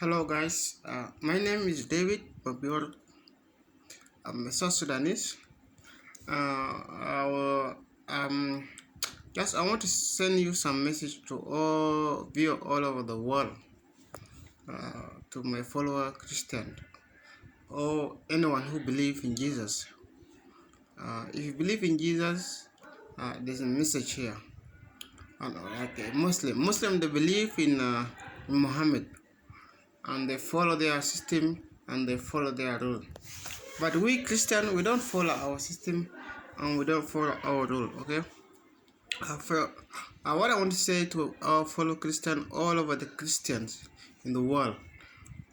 Hello guys, my name is David Babior. I'm a South Sudanese. I will, just I want to send you some message to all view all over the world, to my follower Christian or anyone who believe in Jesus. If you believe in Jesus, there's a message here. Like a Muslim they believe in Muhammad and they follow their system and they follow their rule. But we Christian, we don't follow our system and we don't follow our rule, okay? What I want to say to our fellow Christian, all over the Christians in the world,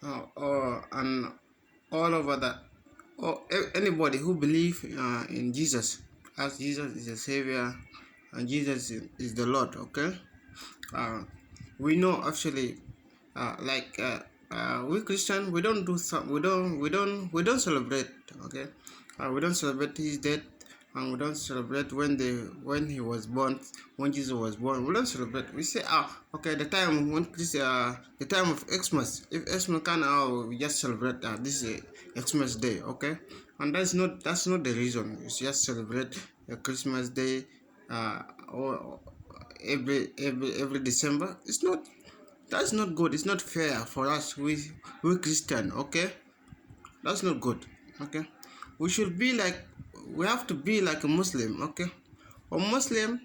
and all over or anybody who believe in Jesus, as Jesus is the Savior and Jesus is the Lord, okay? We know actually, we Christian, we don't do some, we don't celebrate, okay? We don't celebrate his death, and we don't celebrate when he was born, when Jesus was born. We don't celebrate. We say, okay, the time when the time of Xmas, if Xmas can, we just celebrate this Xmas day, okay? And that's not the reason. It's just celebrate Christmas day, or every December. That's not good. It's not fair for us. We Christian, okay? That's not good. Okay? We should be like we have to be like a Muslim, okay? A Muslim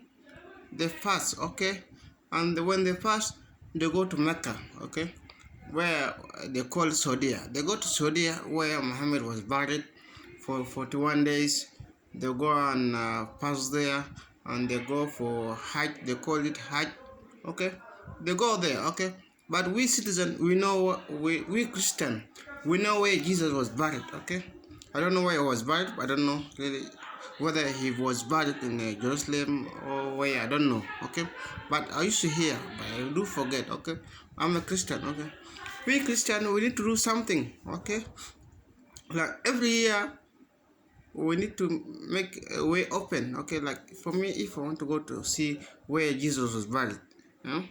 they fast, okay? And when they fast, they go to Mecca, okay? Where they call Saudi. They go to Saudi where Muhammad was buried for 41 days. They go and fast there, and they go for Hajj. They call it Hajj, okay? They go there, okay? But we citizen, we know, we Christian, we know where Jesus was buried, okay? I don't know where he was buried. I don't know really whether he was buried in Jerusalem or where, I don't know, okay? But I used to hear, but I do forget, okay? I'm a Christian, okay? We Christian, we need to do something, okay? Like every year, we need to make a way open, okay? Like for me, if I want to go to see where Jesus was buried, you know?